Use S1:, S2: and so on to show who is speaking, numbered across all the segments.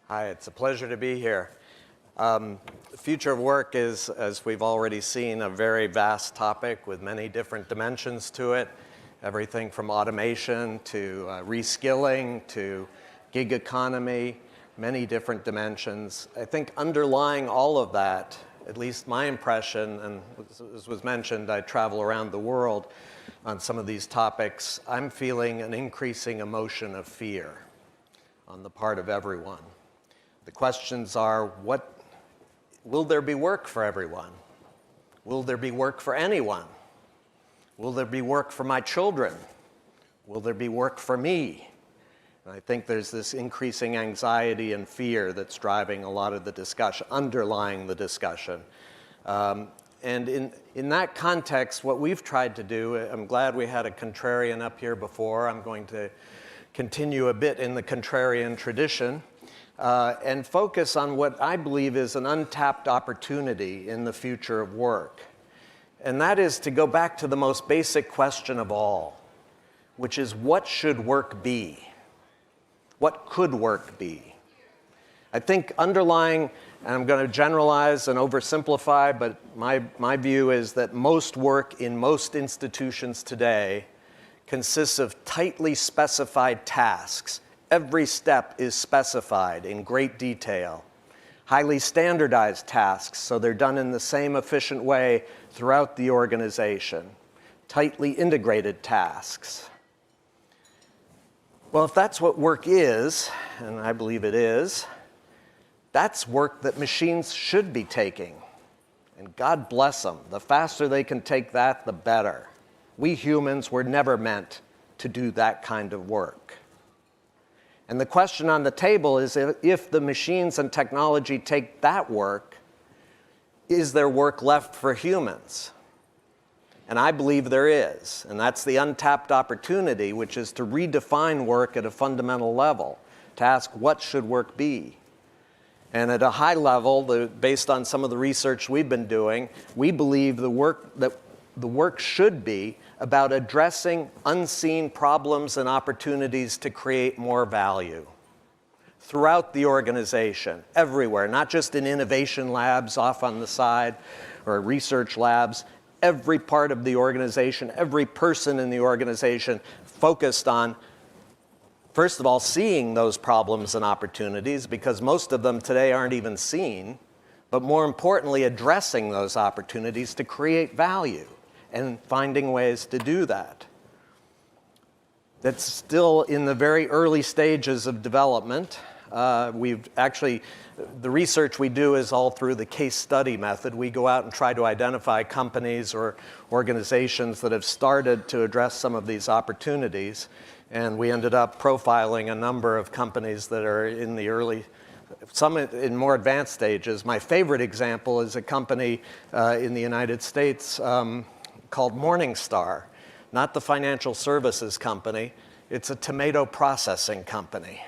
S1: Hi, it's a pleasure to be here. The future of work is, as we've already seen, a very vast topic with many different dimensions to it. Everything from automation to reskilling to gig economy, many different dimensions. I think underlying all of that, at least my impression, and as was mentioned, I travel around the world on some of these topics, I'm feeling an increasing emotion of fear on the part of everyone. The questions are, will there be work for everyone? Will there be work for anyone? Will there be work for my children? Will there be work for me? And I think there's this increasing anxiety and fear that's driving a lot of the discussion, underlying the discussion. And in that context, what we've tried to do, I'm glad we had a contrarian up here before. I'm going to continue a bit in the contrarian tradition. And focus on what I believe is an untapped opportunity in the future of work. And that is to go back to the most basic question of all, which is, what should work be? What could work be? I think underlying, and I'm going to generalize and oversimplify, but my view is that most work in most institutions today consists of tightly specified tasks. Every step is specified in great detail. Highly standardized tasks, so they're done in the same efficient way throughout the organization. Tightly integrated tasks. Well, if that's what work is, and I believe it is, that's work that machines should be taking. And God bless them. The faster they can take that, the better. We humans were never meant to do that kind of work. And the question on the table is, if the machines and technology take that work, is there work left for humans? And I believe there is. And that's the untapped opportunity, which is to redefine work at a fundamental level, to ask, what should work be? And at a high level, based on some of the research we've been doing, we believe the work should be about addressing unseen problems and opportunities to create more value throughout the organization, everywhere, not just in innovation labs off on the side or research labs. Every part of the organization, every person in the organization focused on, first of all, seeing those problems and opportunities, because most of them today aren't even seen, but more importantly, addressing those opportunities to create value and finding ways to do that. That's still in the very early stages of development. The research we do is all through the case study method. We go out and try to identify companies or organizations that have started to address some of these opportunities. And we ended up profiling a number of companies that are in the early, some in more advanced stages. My favorite example is a company in the United States called Morningstar, not the financial services company. It's a tomato processing company.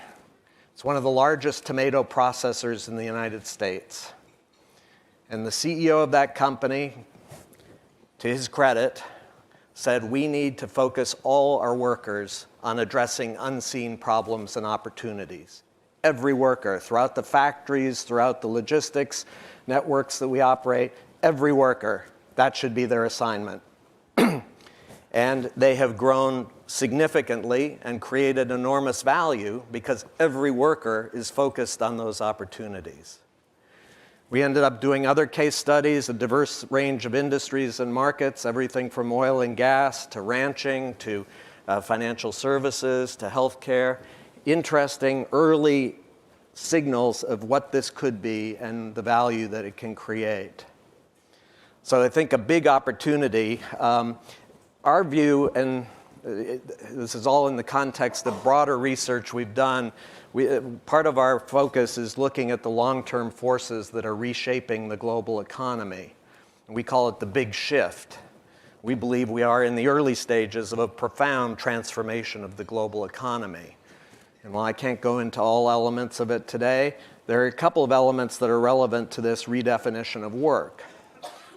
S1: It's one of the largest tomato processors in the United States. And the CEO of that company, to his credit, said, we need to focus all our workers on addressing unseen problems and opportunities. Every worker, throughout the factories, throughout the logistics networks that we operate, every worker, that should be their assignment. And they have grown significantly and created enormous value because every worker is focused on those opportunities. We ended up doing other case studies, a diverse range of industries and markets, everything from oil and gas to ranching to financial services to healthcare. Interesting early signals of what this could be and the value that it can create. So I think a big opportunity. Our view, and this is all in the context of broader research we've done, part of our focus is looking at the long-term forces that are reshaping the global economy. We call it the big shift. We believe we are in the early stages of a profound transformation of the global economy. And while I can't go into all elements of it today, there are a couple of elements that are relevant to this redefinition of work.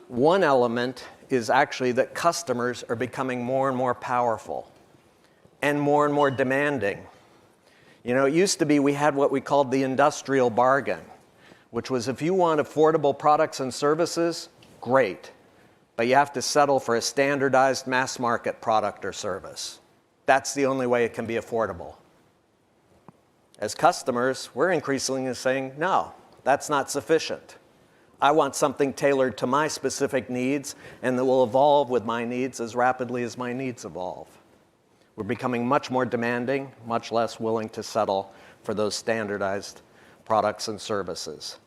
S1: One element is actually that customers are becoming more and more powerful and more demanding. You know, it used to be we had what we called the industrial bargain, which was if you want affordable products and services, great, but you have to settle for a standardized mass market product or service. That's the only way it can be affordable. As customers, we're increasingly saying, no, that's not sufficient. I want something tailored to my specific needs and that will evolve with my needs as rapidly as my needs evolve. We're becoming much more demanding, much less willing to settle for those standardized products and services.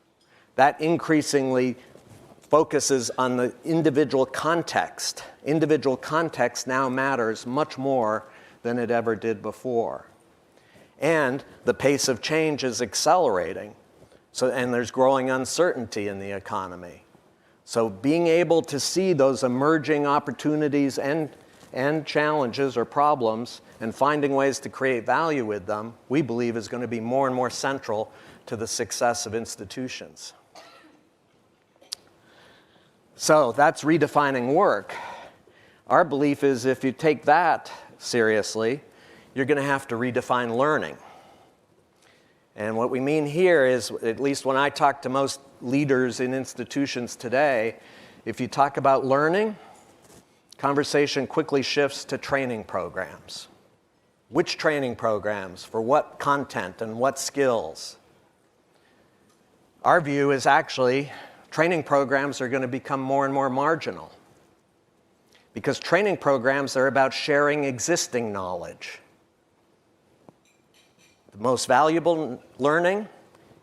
S1: That increasingly focuses on the individual context. Individual context now matters much more than it ever did before. And the pace of change is accelerating. And there's growing uncertainty in the economy. So being able to see those emerging opportunities and challenges or problems and finding ways to create value with them, we believe is going to be more and more central to the success of institutions. So that's redefining work. Our belief is if you take that seriously, you're going to have to redefine learning. And what we mean here is, at least when I talk to most leaders in institutions today, if you talk about learning, conversation quickly shifts to training programs. Which training programs? For what content and what skills? Our view is actually training programs are going to become more and more marginal because training programs are about sharing existing knowledge. The most valuable learning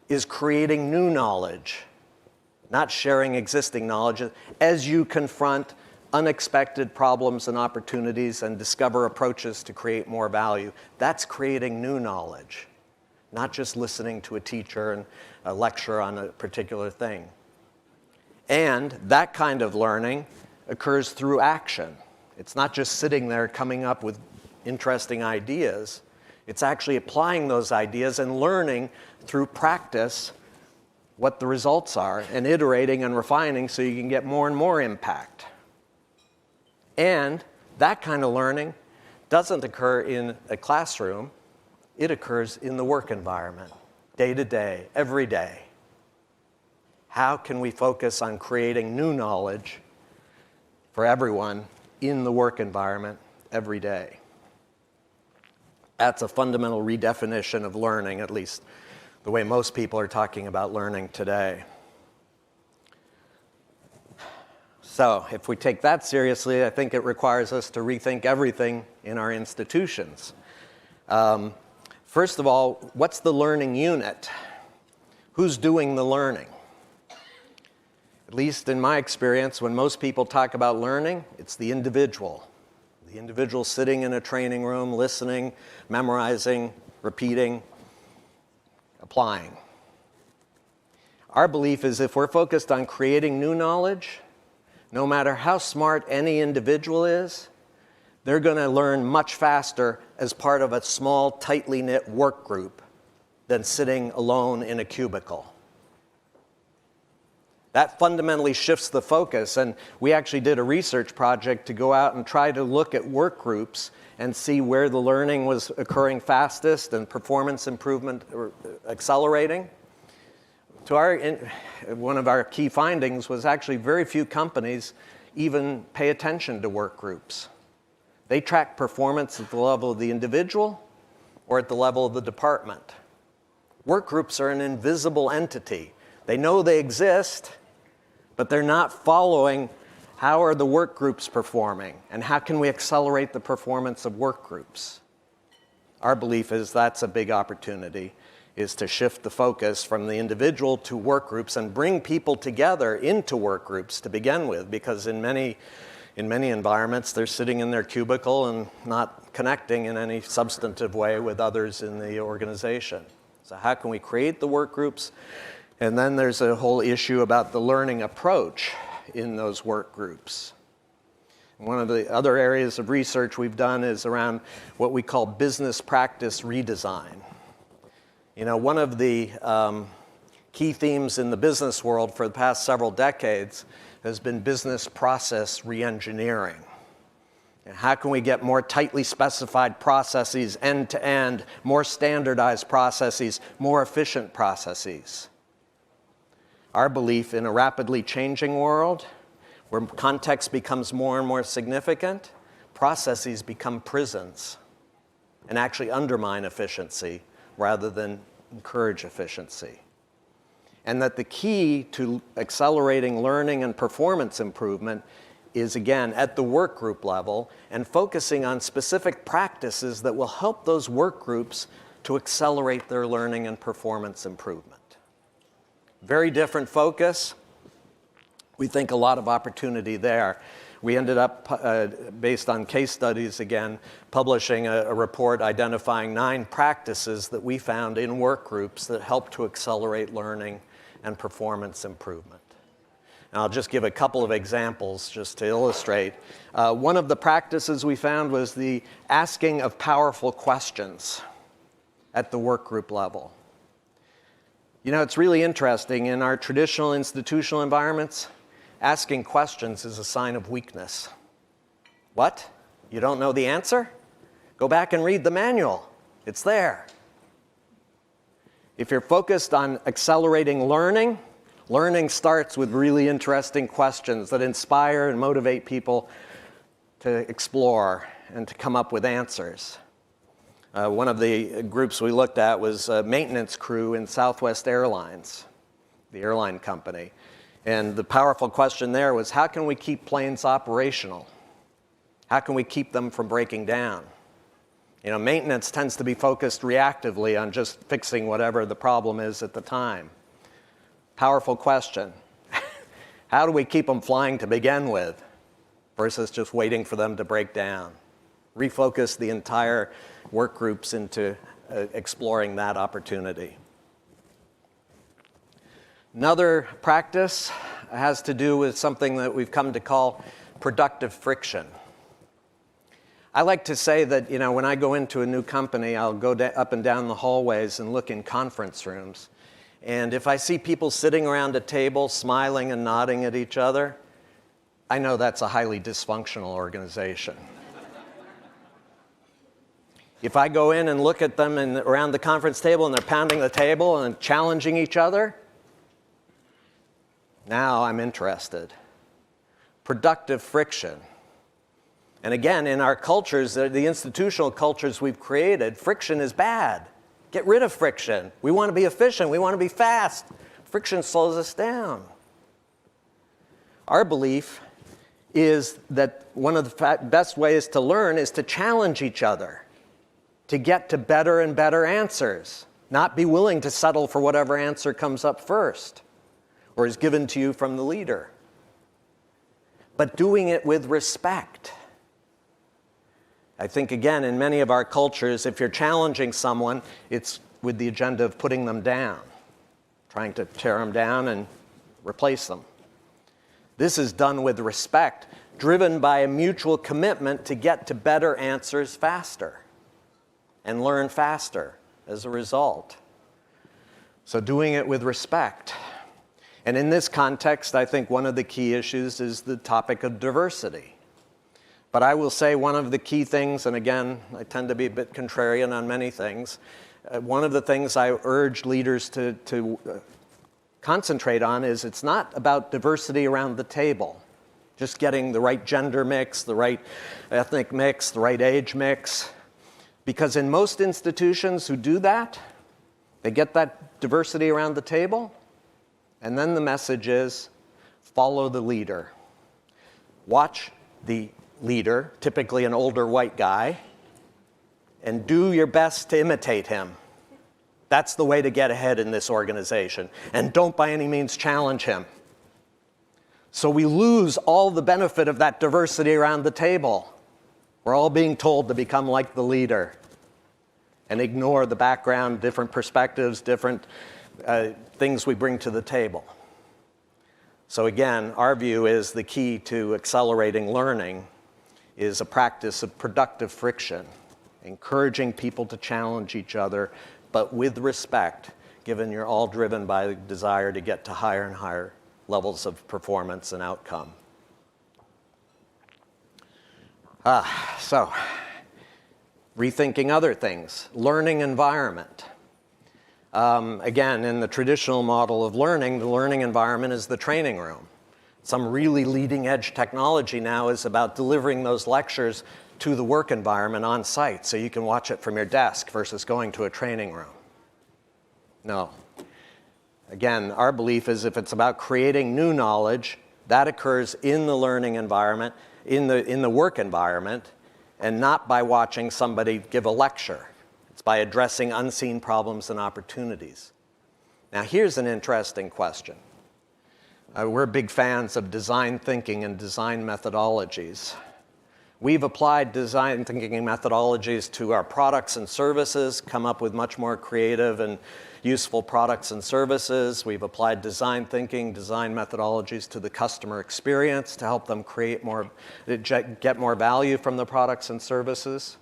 S1: is creating new knowledge, not sharing existing knowledge as you confront unexpected problems and opportunities and discover approaches to create more value. That's creating new knowledge, not just listening to a teacher and a lecture on a particular thing. And that kind of learning occurs through action. It's not just sitting there coming up with interesting ideas. It's actually applying those ideas and learning through practice what the results are and iterating and refining so you can get more and more impact. And that kind of learning doesn't occur in a classroom. It occurs in the work environment, day to day, every day. How can we focus on creating new knowledge for everyone in the work environment every day? That's a fundamental redefinition of learning, at least the way most people are talking about learning today. So if we take that seriously, I think it requires us to rethink everything in our institutions. First of all, what's the learning unit? Who's doing the learning? At least in my experience, when most people talk about learning, it's the individual. The individual sitting in a training room, listening, memorizing, repeating, applying. Our belief is if we're focused on creating new knowledge, no matter how smart any individual is, they're going to learn much faster as part of a small, tightly knit work group than sitting alone in a cubicle. That fundamentally shifts the focus, and we actually did a research project to go out and try to look at work groups and see where the learning was occurring fastest and performance improvement accelerating. One of our key findings was actually very few companies even pay attention to work groups. They track performance at the level of the individual or at the level of the department. Work groups are an invisible entity. They know they exist, but they're not following how are the work groups performing and how can we accelerate the performance of work groups. Our belief is that's a big opportunity, is to shift the focus from the individual to work groups and bring people together into work groups to begin with, because in many environments they're sitting in their cubicle and not connecting in any substantive way with others in the organization. So how can we create the work groups? And then there's a whole issue about the learning approach in those work groups. One of the other areas of research we've done is around what we call business practice redesign. You know, one of the key themes in the business world for the past several decades has been business process reengineering. And how can we get more tightly specified processes, end-to-end, more standardized processes, more efficient processes? Our belief in a rapidly changing world, where context becomes more and more significant, processes become prisons and actually undermine efficiency rather than encourage efficiency. And that the key to accelerating learning and performance improvement is, again, at the work group level and focusing on specific practices that will help those work groups to accelerate their learning and performance improvement. Very different focus. We think a lot of opportunity there. We ended up, based on case studies again, publishing a report identifying 9 practices that we found in work groups that help to accelerate learning and performance improvement. And I'll just give a couple of examples just to illustrate. One of the practices we found was the asking of powerful questions at the work group level. You know, it's really interesting. In our traditional institutional environments, asking questions is a sign of weakness. What? You don't know the answer? Go back and read the manual. It's there. If you're focused on accelerating learning, learning starts with really interesting questions that inspire and motivate people to explore and to come up with answers. One of the groups we looked at was a maintenance crew in Southwest Airlines, the airline company. And the powerful question there was, how can we keep planes operational? How can we keep them from breaking down? You know, maintenance tends to be focused reactively on just fixing whatever the problem is at the time. Powerful question. How do we keep them flying to begin with versus just waiting for them to break down? Refocus the entire work groups into exploring that opportunity. Another practice has to do with something that we've come to call productive friction. I like to say that, you know, when I go into a new company, I'll go up and down the hallways and look in conference rooms. And if I see people sitting around a table, smiling and nodding at each other, I know that's a highly dysfunctional organization. If I go in and look at them around the conference table and they're pounding the table and challenging each other, now I'm interested. Productive friction. And again, in our cultures, the institutional cultures we've created, friction is bad. Get rid of friction. We want to be efficient. We want to be fast. Friction slows us down. Our belief is that one of the best ways to learn is to challenge each other, to get to better and better answers, not be willing to settle for whatever answer comes up first or is given to you from the leader, but doing it with respect. I think, again, in many of our cultures, if you're challenging someone, it's with the agenda of putting them down, trying to tear them down and replace them. This is done with respect, driven by a mutual commitment to get to better answers faster and learn faster as a result. So doing it with respect. And in this context, I think one of the key issues is the topic of diversity. But I will say one of the key things, and again, I tend to be a bit contrarian on many things, one of the things I urge leaders to concentrate on is it's not about diversity around the table, just getting the right gender mix, the right ethnic mix, the right age mix. Because in most institutions who do that, they get that diversity around the table, and then the message is, follow the leader. Watch the leader, typically an older white guy, and do your best to imitate him. That's the way to get ahead in this organization. And don't by any means challenge him. So we lose all the benefit of that diversity around the table. We're all being told to become like the leader and ignore the background, different perspectives, different things we bring to the table. So again, our view is the key to accelerating learning is a practice of productive friction, encouraging people to challenge each other, but with respect, given you're all driven by the desire to get to higher and higher levels of performance and outcome. So, rethinking other things, learning environment. Again, in the traditional model of learning, the learning environment is the training room. Some really leading edge technology now is about delivering those lectures to the work environment on site so you can watch it from your desk versus going to a training room. No. Again, our belief is if it's about creating new knowledge, that occurs in the learning environment, in the work environment, and not by watching somebody give a lecture. It's by addressing unseen problems and opportunities. Now, here's an interesting question. We're big fans of design thinking and design methodologies. We've applied design thinking methodologies to our products and services, come up with much more creative and useful products and services. We've applied design thinking, design methodologies to the customer experience to help them get more value from the products and services.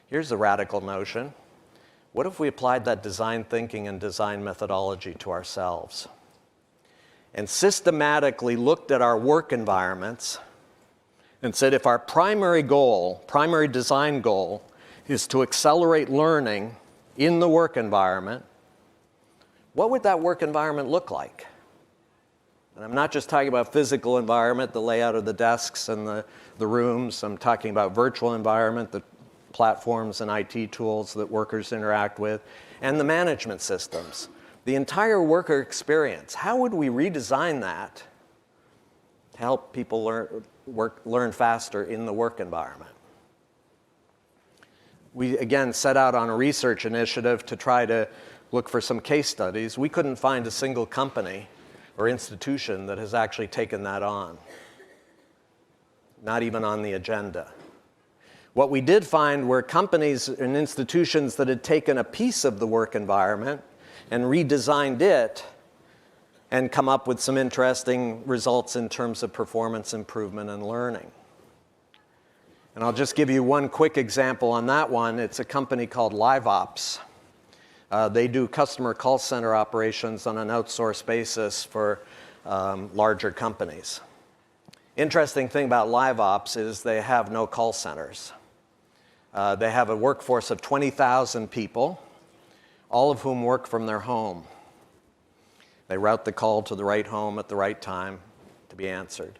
S1: Here's a radical notion. What if we applied that design thinking and design methodology to ourselves and systematically looked at our work environments and said if our primary design goal is to accelerate learning in the work environment, what would that work environment look like? And I'm not just talking about physical environment, the layout of the desks and the rooms. I'm talking about virtual environment, the platforms and IT tools that workers interact with, and the management systems. The entire worker experience. How would we redesign that to help people learn faster in the work environment? We, again, set out on a research initiative to try to look for some case studies. We couldn't find a single company or institution that has actually taken that on. Not even on the agenda. What we did find were companies and institutions that had taken a piece of the work environment and redesigned it and come up with some interesting results in terms of performance improvement and learning. And I'll just give you one quick example on that one. It's a company called LiveOps. They do customer call center operations on an outsourced basis for larger companies. Interesting thing about LiveOps is they have no call centers. They have a workforce of 20,000 people, all of whom work from their home. They route the call to the right home at the right time to be answered.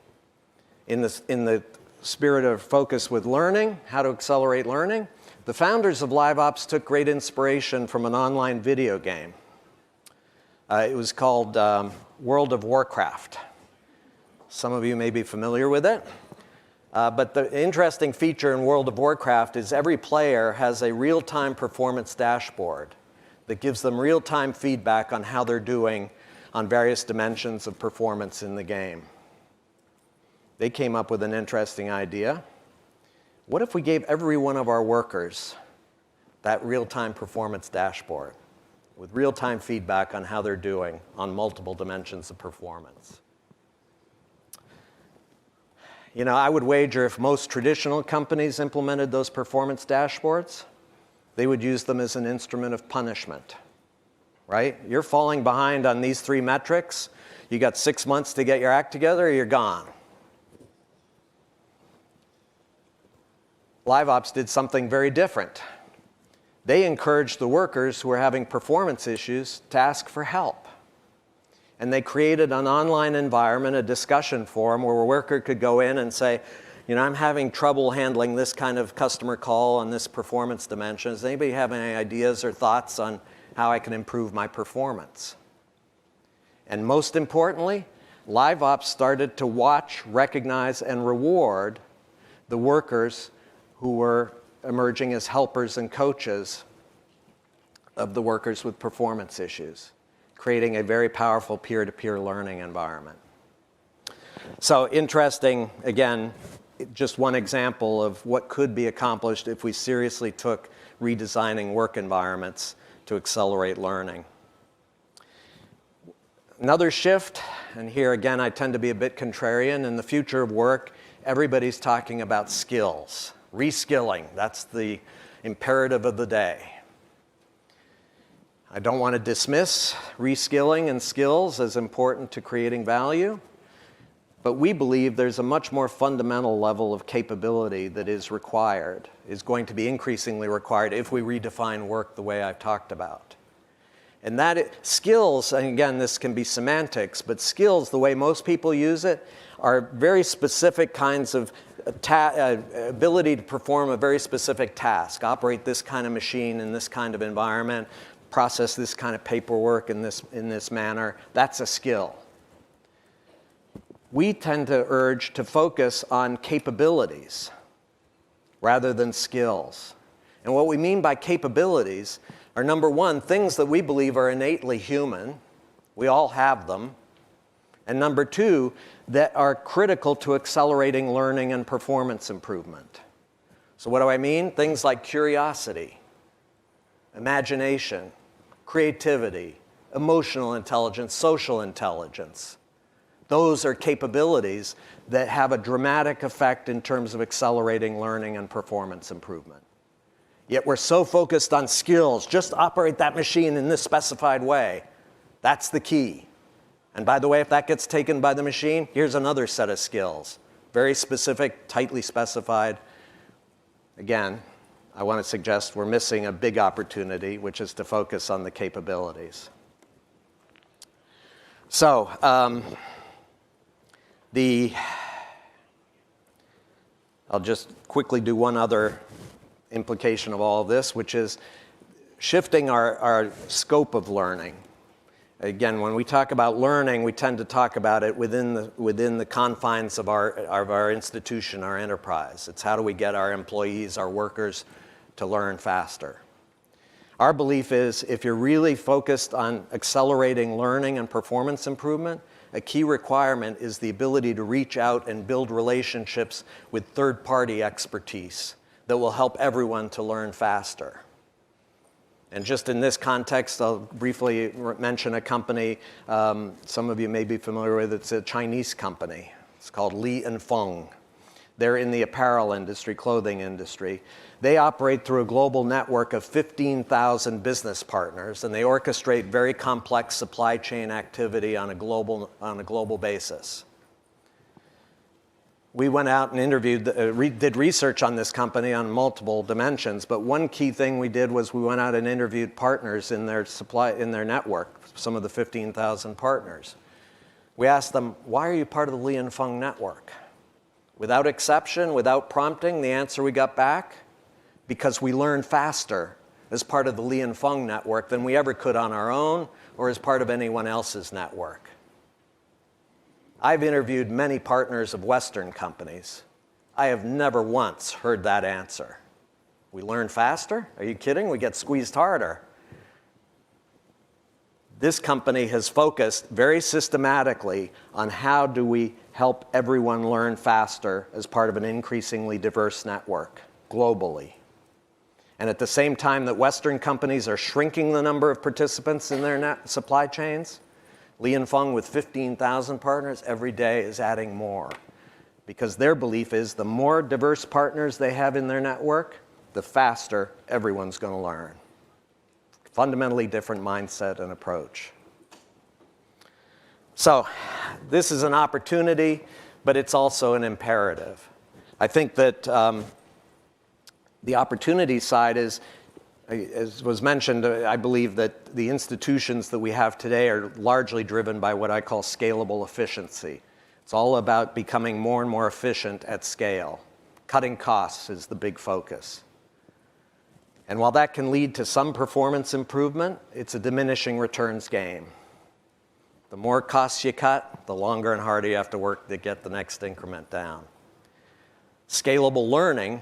S1: In the spirit of focus with learning, how to accelerate learning, the founders of LiveOps took great inspiration from an online video game. It was called World of Warcraft. Some of you may be familiar with it. But the interesting feature in World of Warcraft is every player has a real-time performance dashboard that gives them real-time feedback on how they're doing on various dimensions of performance in the game. They came up with an interesting idea. What if we gave every one of our workers that real-time performance dashboard with real-time feedback on how they're doing on multiple dimensions of performance? You know, I would wager if most traditional companies implemented those performance dashboards, they would use them as an instrument of punishment, right? You're falling behind on these 3 metrics. You got 6 months to get your act together or you're gone. LiveOps did something very different. They encouraged the workers who were having performance issues to ask for help. And they created an online environment, a discussion forum, where a worker could go in and say, you know, I'm having trouble handling this kind of customer call on this performance dimension. Does anybody have any ideas or thoughts on how I can improve my performance? And most importantly, LiveOps started to watch, recognize, and reward the workers who were emerging as helpers and coaches of the workers with performance issues, creating a very powerful peer-to-peer learning environment. So interesting, again, just one example of what could be accomplished if we seriously took redesigning work environments to accelerate learning. Another shift, and here again I tend to be a bit contrarian, in the future of work, everybody's talking about skills. Reskilling, that's the imperative of the day. I don't want to dismiss reskilling and skills as important to creating value, But we believe there's a much more fundamental level of capability that is required, is going to be increasingly required if we redefine work the way I've talked about. And skills, and again, this can be semantics, but skills, the way most people use it, are very specific kinds of ability to perform a very specific task, operate this kind of machine in this kind of environment, process this kind of paperwork in this manner. That's a skill. We tend to urge to focus on capabilities rather than skills. And what we mean by capabilities are, number one, things that we believe are innately human. We all have them. And number two, that are critical to accelerating learning and performance improvement. So what do I mean? Things like curiosity, imagination, creativity, emotional intelligence, social intelligence. Those are capabilities that have a dramatic effect in terms of accelerating learning and performance improvement. Yet we're so focused on skills, just operate that machine in this specified way. That's the key. And by the way, if that gets taken by the machine, here's another set of skills. Very specific, tightly specified. Again, I want to suggest we're missing a big opportunity, which is to focus on the capabilities. So, I'll just quickly do one other implication of all of this, which is shifting our scope of learning. Again, when we talk about learning, we tend to talk about it within the confines of our institution, our enterprise. It's how do we get our employees, our workers, to learn faster. Our belief is if you're really focused on accelerating learning and performance improvement, a key requirement is the ability to reach out and build relationships with third-party expertise that will help everyone to learn faster. And just in this context, I'll briefly mention a company some of you may be familiar with. It's a Chinese company. It's called Li & Fung. They're in the apparel industry, clothing industry. They operate through a global network of 15,000 business partners, and they orchestrate very complex supply chain activity on a global basis. We went out and interviewed, did research on this company on multiple dimensions, but one key thing we did was we went out and interviewed partners in their network, some of the 15,000 partners. We asked them, why are you part of the Li & Fung network? Without exception, without prompting, the answer we got back, because we learn faster as part of the Li & Fung network than we ever could on our own or as part of anyone else's network. I've interviewed many partners of Western companies. I have never once heard that answer. We learn faster? Are you kidding? We get squeezed harder. This company has focused very systematically on how do we help everyone learn faster as part of an increasingly diverse network globally. And at the same time that Western companies are shrinking the number of participants in their supply chains, Li & Fung, with 15,000 partners, every day is adding more. Because their belief is the more diverse partners they have in their network, the faster everyone's going to learn. Fundamentally different mindset and approach. So this is an opportunity, but it's also an imperative. I think that the opportunity side is, as was mentioned, I believe that the institutions that we have today are largely driven by what I call scalable efficiency. It's all about becoming more and more efficient at scale. Cutting costs is the big focus. And while that can lead to some performance improvement, it's a diminishing returns game. The more costs you cut, the longer and harder you have to work to get the next increment down. Scalable learning,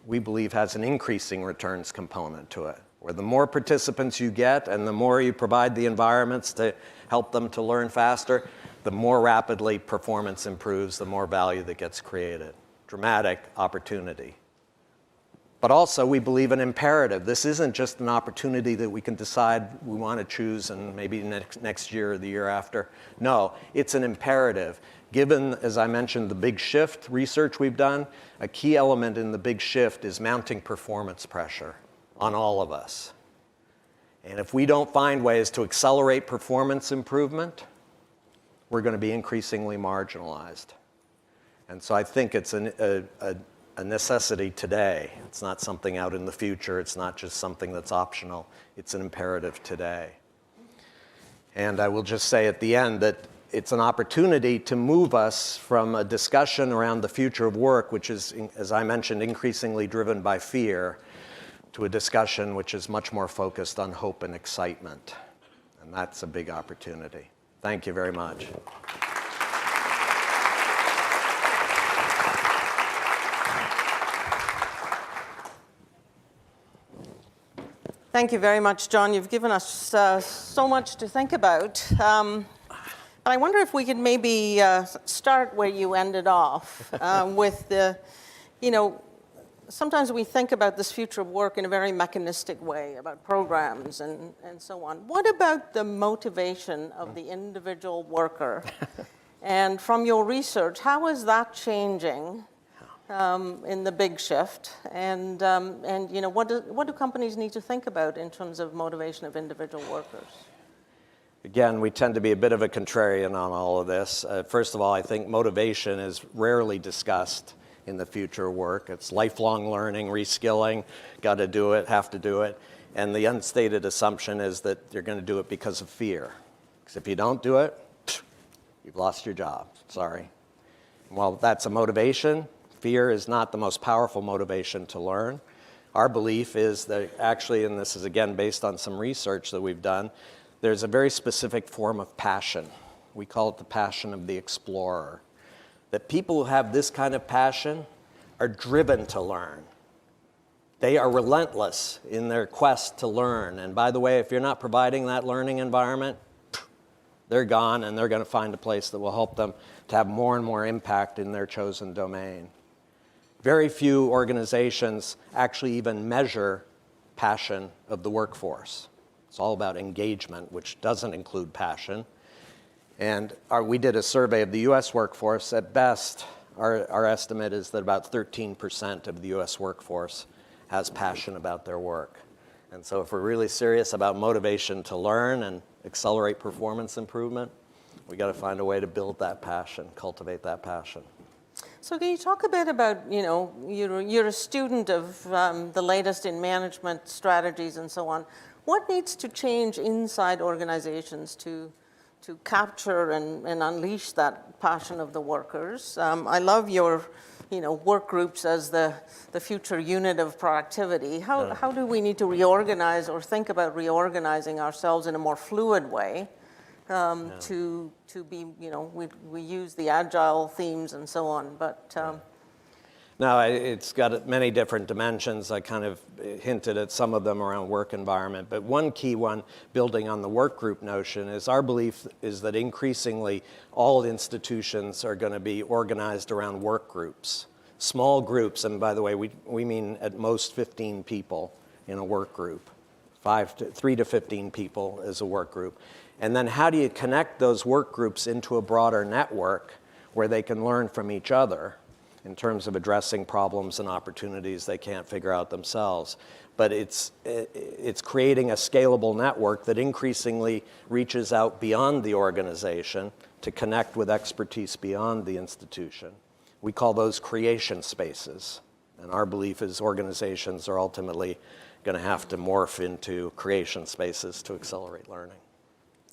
S1: we believe, has an increasing returns component to it, where the more participants you get and the more you provide the environments to help them to learn faster, the more rapidly performance improves, the more value that gets created. Dramatic opportunity. But also, we believe an imperative. This isn't just an opportunity that we can decide we want to choose and maybe next year or the year after. No, it's an imperative. Given, as I mentioned, the big shift research we've done, a key element in the big shift is mounting performance pressure on all of us. And if we don't find ways to accelerate performance improvement, we're going to be increasingly marginalized. And so I think it's a necessity today. It's not something out in the future. It's not just something that's optional. It's an imperative today. And I will just say at the end that it's an opportunity to move us from a discussion around the future of work, which is, as I mentioned, increasingly driven by fear, to a discussion which is much more focused on hope and excitement. And that's a big opportunity. Thank you very much.
S2: Thank you very much, John. You've given us so much to think about. I wonder if we could maybe start where you ended off with the, sometimes we think about this future of work in a very mechanistic way, about programs and so on. What about the motivation of the individual worker? And from your research, how is that changing in the big shift? And what do companies need to think about in terms of motivation of individual workers?
S1: Again, we tend to be a bit of a contrarian on all of this. First of all, I think motivation is rarely discussed in the future of work. It's lifelong learning, reskilling, got to do it, have to do it. And the unstated assumption is that you're going to do it because of fear. Because if you don't do it, you've lost your job. Sorry. Well, that's a motivation. Fear is not the most powerful motivation to learn. Our belief is that actually, and this is again based on some research that we've done, there's a very specific form of passion. We call it the passion of the explorer. That people who have this kind of passion are driven to learn. They are relentless in their quest to learn. And by the way, if you're not providing that learning environment, they're gone and they're going to find a place that will help them to have more and more impact in their chosen domain. Very few organizations actually even measure passion of the workforce. It's all about engagement, which doesn't include passion. And we did a survey of the US workforce. At best, our estimate is that about 13% of the US workforce has passion about their work. And so if we're really serious about motivation to learn and accelerate performance improvement, we got to find a way to build that passion, cultivate that passion.
S2: So can you talk a bit about, you're a student of the latest in management strategies and so on. What needs to change inside organizations to capture and unleash that passion of the workers? I love your, work groups as the future unit of productivity. How do we need to reorganize or think about reorganizing ourselves in a more fluid way to be, we use the agile themes and so on, but.
S1: No, it's got many different dimensions. I kind of hinted at some of them around work environment, but one key one, building on the work group notion, is our belief is that increasingly all institutions are going to be organized around work groups. Small groups, and by the way, we mean at most 15 people in a work group. 3 to 15 people is a work group. And then how do you connect those work groups into a broader network where they can learn from each other in terms of addressing problems and opportunities they can't figure out themselves? But it's creating a scalable network that increasingly reaches out beyond the organization to connect with expertise beyond the institution. We call those creation spaces. And our belief is organizations are ultimately going to have to morph into creation spaces to accelerate learning.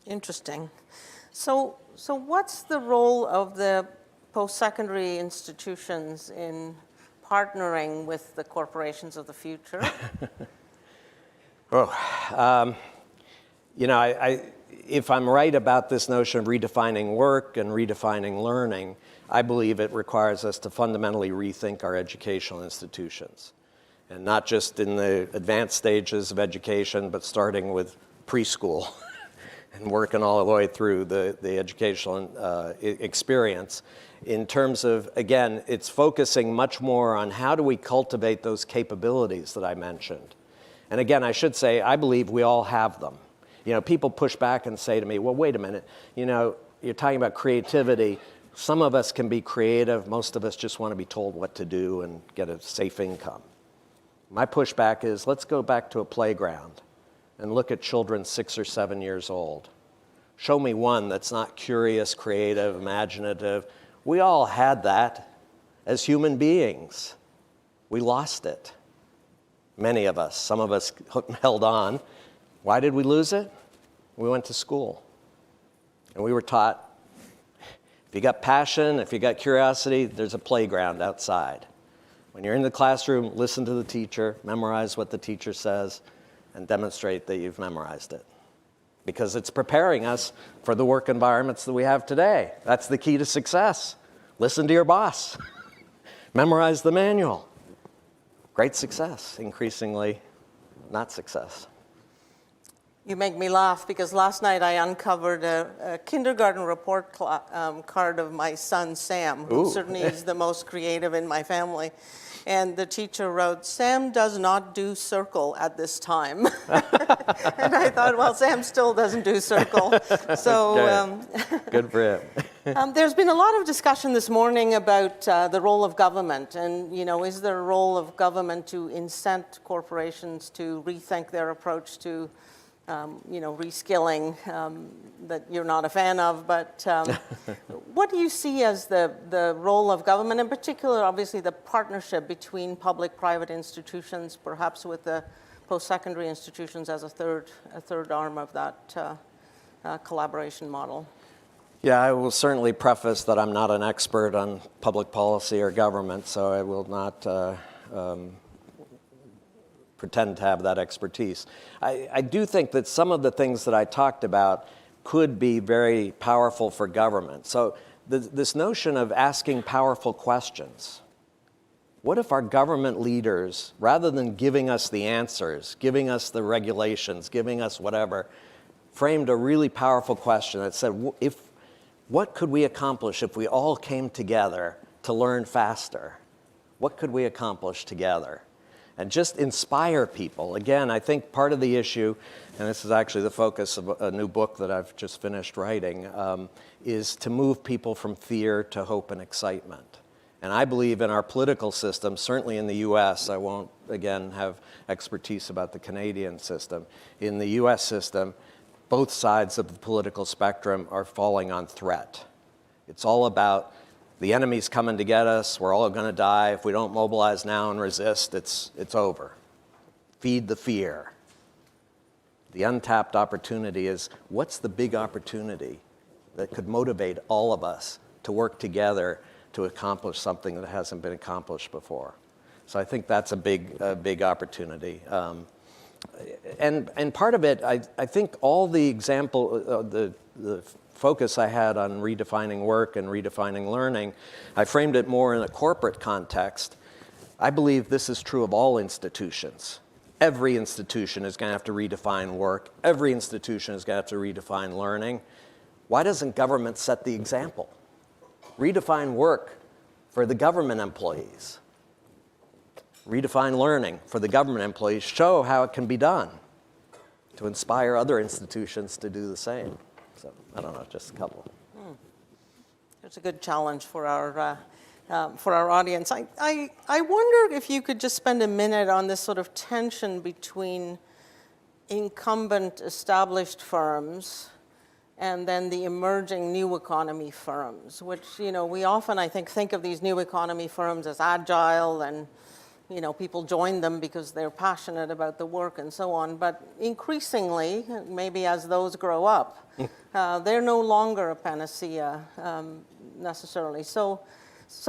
S2: Interesting. So what's the role of the post-secondary institutions in partnering with the corporations of the future?
S1: If I'm right about this notion of redefining work and redefining learning, I believe it requires us to fundamentally rethink our educational institutions. And not just in the advanced stages of education, but starting with preschool and working all the way through the educational experience. In terms of, again, it's focusing much more on how do we cultivate those capabilities that I mentioned. And again, I should say, I believe we all have them. People push back and say to me, well, wait a minute, you're talking about creativity. Some of us can be creative. Most of us just want to be told what to do and get a safe income. My pushback is, let's go back to a playground and look at children 6 or 7 years old. Show me one that's not curious, creative, imaginative. We all had that as human beings. We lost it. Many of us, some of us held on. Why did we lose it? We went to school. And we were taught, if you got passion, if you got curiosity, there's a playground outside. When you're in the classroom, listen to the teacher, memorize what the teacher says, and demonstrate that you've memorized it. Because it's preparing us for the work environments that we have today. That's the key to success. Listen to your boss. Memorize the manual. Great success, increasingly not success.
S2: You make me laugh because last night I uncovered a kindergarten report card of my son, Sam, who certainly is the most creative in my family. And the teacher wrote, "Sam does not do circle at this time." And I thought, well, Sam still doesn't do circle. So
S1: good for him.
S2: There's been a lot of discussion this morning about the role of government. And, is there a role of government to incent corporations to rethink their approach to reskilling that you're not a fan of, but what do you see as the role of government, in particular, obviously, the partnership between public-private institutions, perhaps with the post-secondary institutions as a third arm of that collaboration model?
S1: Yeah, I will certainly preface that I'm not an expert on public policy or government, so I will not pretend to have that expertise. I do think that some of the things that I talked about could be very powerful for government. So this notion of asking powerful questions. What if our government leaders, rather than giving us the answers, giving us the regulations, giving us whatever, framed a really powerful question that said, what could we accomplish if we all came together to learn faster? What could we accomplish together? And just inspire people. Again, I think part of the issue, and this is actually the focus of a new book that I've just finished writing, is to move people from fear to hope and excitement. And I believe in our political system, certainly in the US, I won't, again, have expertise about the Canadian system. In the US system, both sides of the political spectrum are falling on threat. It's all about the enemy's coming to get us, we're all going to die. If we don't mobilize now and resist, it's over. Feed the fear. The untapped opportunity is, what's the big opportunity that could motivate all of us to work together to accomplish something that hasn't been accomplished before? So I think that's a big opportunity. And part of it, I think all the example, the focus I had on redefining work and redefining learning, I framed it more in a corporate context. I believe this is true of all institutions. Every institution is going to have to redefine work. Every institution is going to have to redefine learning. Why doesn't government set the example? Redefine work for the government employees. Redefine learning for the government employees. Show how it can be done to inspire other institutions to do the same. So, I don't know, just a couple.
S2: It's a good challenge for our audience. I wonder if you could just spend a minute on this sort of tension between incumbent established firms and then the emerging new economy firms, which, we often, I think of these new economy firms as agile and people join them because they're passionate about the work and so on. But increasingly, maybe as those grow up, they're no longer a panacea necessarily. So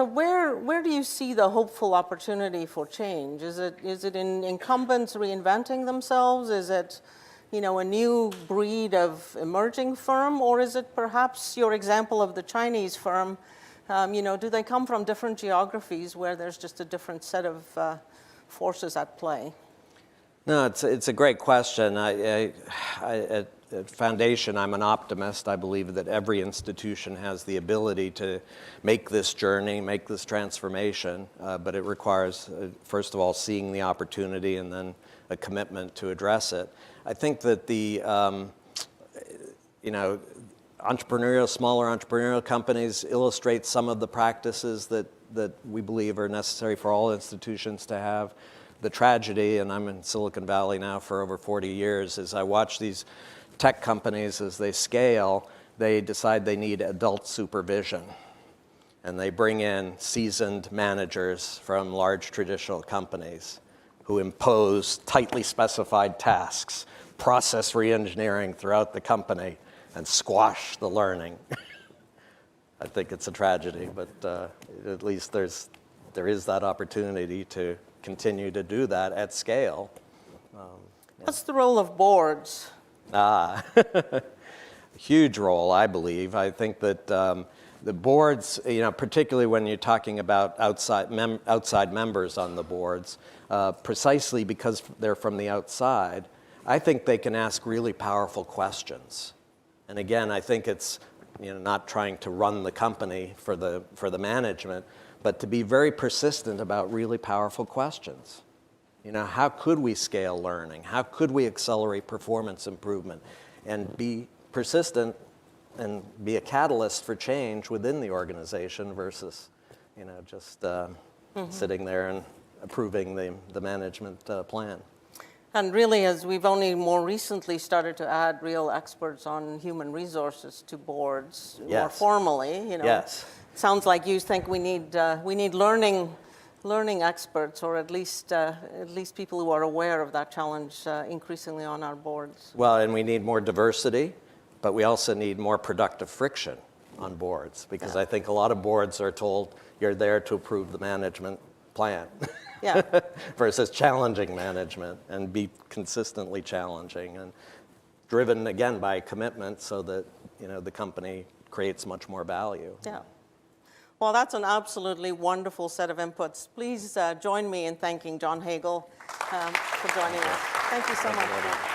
S2: where do you see the hopeful opportunity for change? Is it in incumbents reinventing themselves? Is it a new breed of emerging firm? Or is it perhaps your example of the Chinese firm? Do they come from different geographies where there's just a different set of forces at play?
S1: No, it's a great question. At Foundation, I'm an optimist. I believe that every institution has the ability to make this journey, make this transformation, but it requires, first of all, seeing the opportunity and then a commitment to address it. I think that the, smaller entrepreneurial companies illustrate some of the practices that we believe are necessary for all institutions to have. The tragedy, and I'm in Silicon Valley now for over 40 years, is I watch these tech companies, as they scale, they decide they need adult supervision. And they bring in seasoned managers from large traditional companies who impose tightly specified tasks, process reengineering throughout the company, and squash the learning. I think it's a tragedy, but at least there is that opportunity to continue to do that at scale.
S2: What's the role of boards?
S1: Huge role, I believe. I think that the boards, particularly when you're talking about outside members on the boards, precisely because they're from the outside, I think they can ask really powerful questions. And again, I think it's not trying to run the company for the management, but to be very persistent about really powerful questions. How could we scale learning? How could we accelerate performance improvement? And be persistent and be a catalyst for change within the organization versus, just sitting there and approving the management plan.
S2: And really, as we've only more recently started to add real experts on human resources to boards more formally,
S1: Yes.
S2: It sounds like you think we need learning experts, or at least people who are aware of that challenge increasingly on our boards.
S1: Well, and we need more diversity, but we also need more productive friction on boards, because I think a lot of boards are told you're there to approve the management plan.
S2: Yeah.
S1: Versus challenging management, and be consistently challenging and driven again by commitment, so that the company creates much more value.
S2: Yeah. Well, that's an absolutely wonderful set of inputs. Please join me in thanking John Hagel for joining us. Thank you so much.